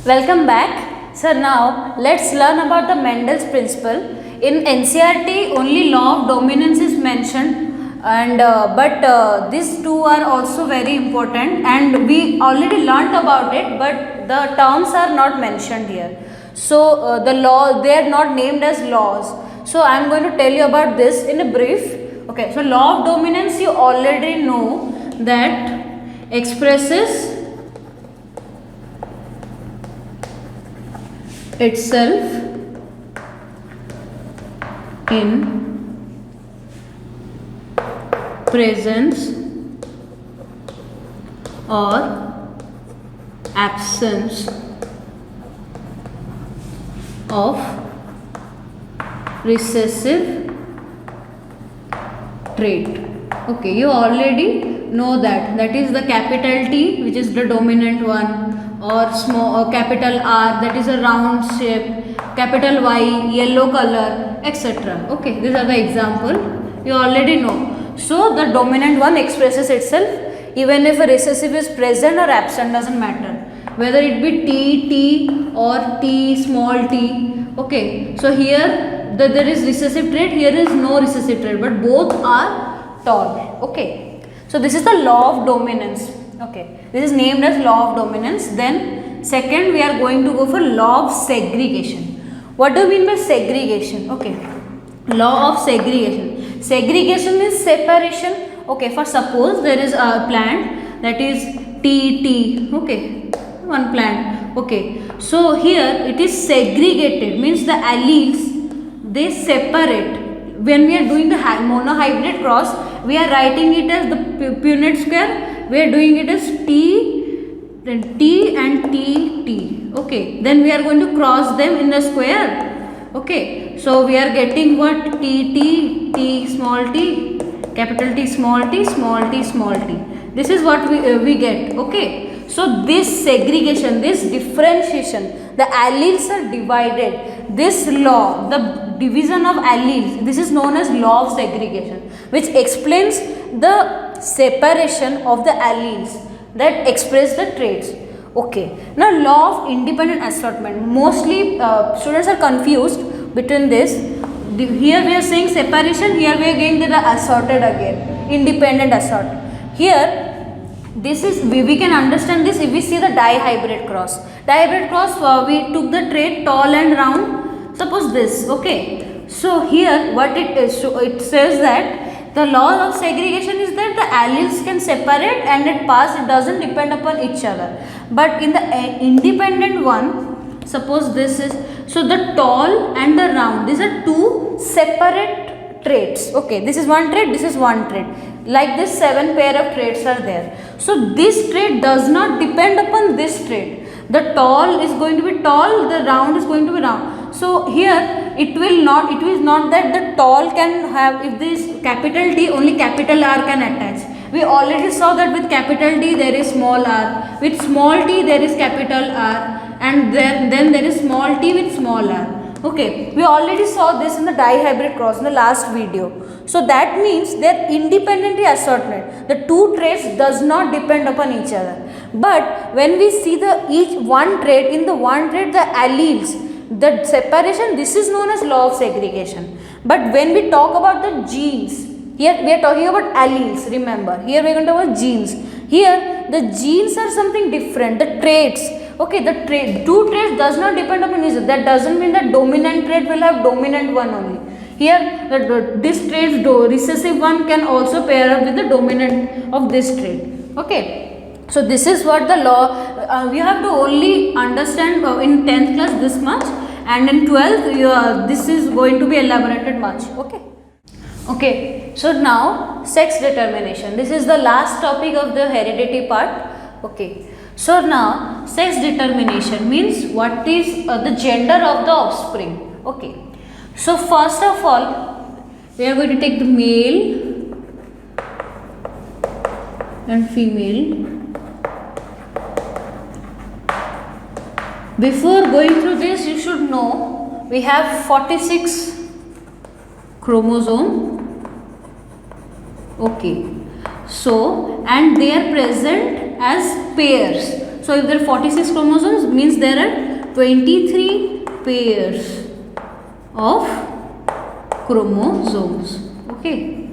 Welcome back. So now let's learn about the Mendel's principle. In NCERT only law of dominance is mentioned, and but these two are also very important, and we already learnt about it, but the terms are not mentioned here. So the law, they are not named as laws. So I am going to tell you about this in a brief. Okay, so law of dominance, you already know that expresses itself in presence or absence of recessive trait. Okay, you already know that is the capital T, which is the dominant one, or small or capital R, that is a round shape, capital Y, yellow color, etc. Okay, these are the example you already know. So the dominant one expresses itself even if a recessive is present or absent, doesn't matter, whether it be T or T small t. Okay, so here there is recessive trait, here is no recessive trait, but both are tall. Okay, so this is the law of dominance. Okay, this is named as law of dominance. Then second, we are going to go for law of segregation. What do you mean by segregation? Okay, law of segregation. Segregation means separation. Okay, for suppose there is a plant that is T. Okay, one plant. Okay, so here it is segregated, means the alleles, they separate. When we are doing the monohybrid cross, we are writing it as the Punnett square. We are doing it as T, then T and T. Okay, then we are going to cross them in the square. Okay, so we are getting what? T small t, capital T small t, small t small t. This is what we get. Okay, so this segregation, this differentiation, the alleles are divided. This law, the division of alleles, this is known as law of segregation, which explains the separation of the alleles that express the traits. Okay, now law of independent assortment. Mostly students are confused between this. Here we are saying separation, here we are getting the assorted again, independent assort. Here this is, we can understand this if we see the dihybrid cross. Dihybrid cross, we took the trait tall and round. Suppose this. Okay, so here what it is, so it says that the law of segregation is that the alleles can separate and it pass, it doesn't depend upon each other. But in the independent one, suppose this is, so the tall and the round, these are two separate traits. Okay, this is one trait, this is one trait. Like this 7 pair of traits are there. So this trait does not depend upon this trait. The tall is going to be tall, the round is going to be round. So here it is not that the tall can have, if this capital T, only capital R can attach. We already saw that with capital T there is small r, with small t there is capital R, and then there is small t with small r. Okay, we already saw this in the dihybrid cross in the last video. So that means they are independently assorted. The two traits does not depend upon each other. But when we see the each one trait, in the one trait the alleles, the separation, this is known as law of segregation. But when we talk about the genes, here we are talking about alleles, remember. Here we are going to talk about genes. Here the genes are something different, the traits. Okay, the two traits does not depend upon each other. That doesn't mean that dominant trait will have dominant one only. Here this trait, recessive one can also pair up with the dominant of this trait. Okay, so this is what the law, we have to only understand in 10th class this much, and in 12th this is going to be elaborated much. Okay. Okay, so now sex determination. This is the last topic of the heredity part. Okay, so now sex determination means what is the gender of the offspring. Okay, so first of all we are going to take the male and female. Before going through this, you should know we have 46 chromosome. Okay, so and they are present as pairs. So if there are 46 chromosomes, means there are 23 pairs of chromosomes. Okay.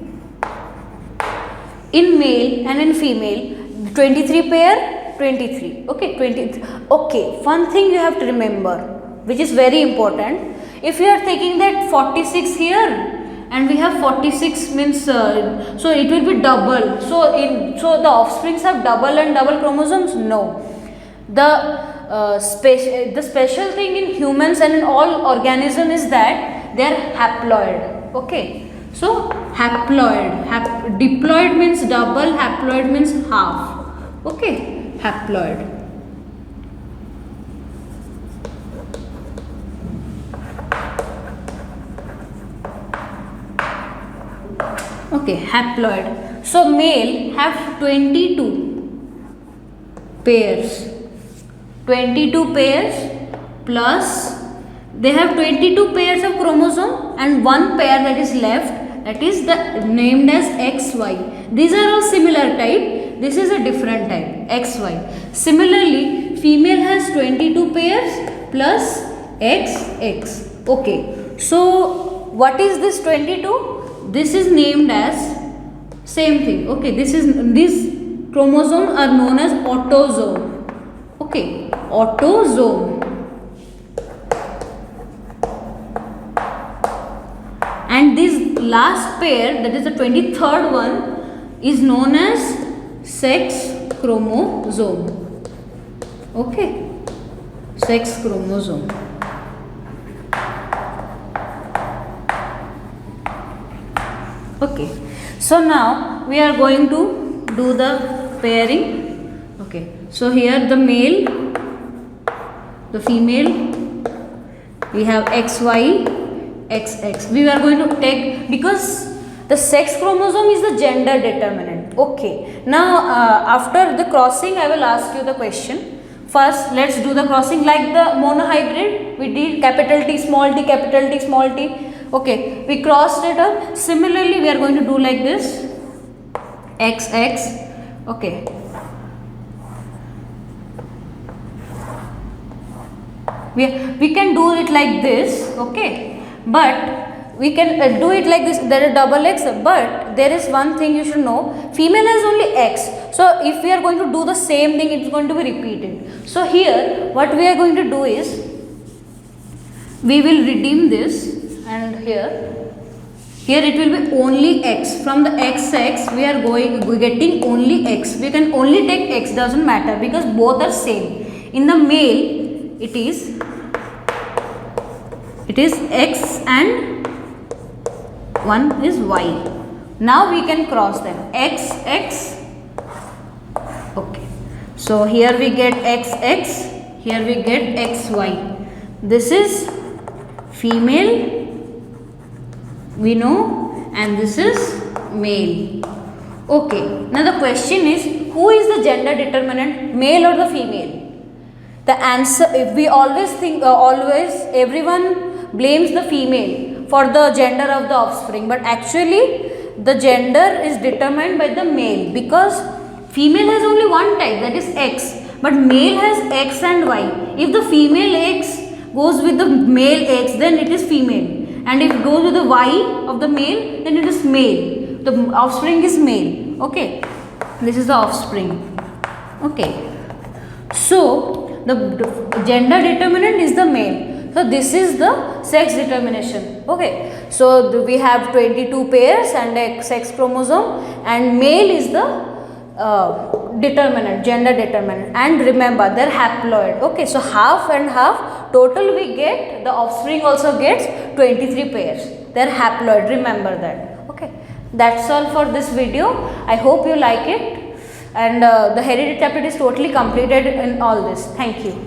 In male and in female, 23 pair, 23. Okay, 20. Okay, one thing you have to remember, which is very important. If you are taking that 46 here and we have 46 means so it will be double. So the offsprings have double and double chromosomes. No, the special thing in humans and in all organism is that they are haploid. Okay, so haploid, diploid means double, haploid means half. Okay, haploid. Okay, haploid. So male have 22 pairs. 22 pairs plus they have 22 pairs of chromosome and one pair that is left, that is the named as XY. These are all similar type. This is a different type, XY. Similarly, female has 22 pairs plus XX. Okay. So what is this 22? This is named as same thing. Okay, these chromosomes are known as autosome. Okay, autosome. And this last pair, that is the 23rd one, is known as sex chromosome. Okay, sex chromosome. Okay, so now we are going to do the pairing. Okay, so here the male, the female, we have XY, XX. We are going to take, because the sex chromosome is the gender determinant. Okay, now after the crossing I will ask you the question. First let's do the crossing like the monohybrid. We did capital T, small t, capital T, small t. Okay, we crossed it up. Similarly, we are going to do like this, XX. Okay. We can do it like this, okay, but we can do it like this. There is double X, but there is one thing you should know. Female has only X. So if we are going to do the same thing, it is going to be repeated. So here, what we are going to do is, we will redeem this. And here it will be only X. From the XX we are getting only X. We can only take X, doesn't matter, because both are same. In the male it is X and one is Y. Now we can cross them, XX. Okay, so here we get XX, here we get XY. This is female, we know, and this is male. Okay, now the question is, who is the gender determinant, male or the female? The answer, if we always think, everyone blames the female for the gender of the offspring, but actually the gender is determined by the male, because female has only one type, that is X, but male has X and Y. If the female X goes with the male X, then it is female. And if it goes with the Y of the male, then it is male. The offspring is male. Okay, this is the offspring. Okay, so the gender determinant is the male. So this is the sex determination. Okay, so we have 22 pairs and a sex chromosome, and male is the determinant, gender determinant. And remember, they are haploid. Okay, so half and half, total we get, the offspring also gets 23 pairs. They are haploid, remember that. Okay, that's all for this video. I hope you like it, and the heredity chapter is totally completed in all this. Thank you.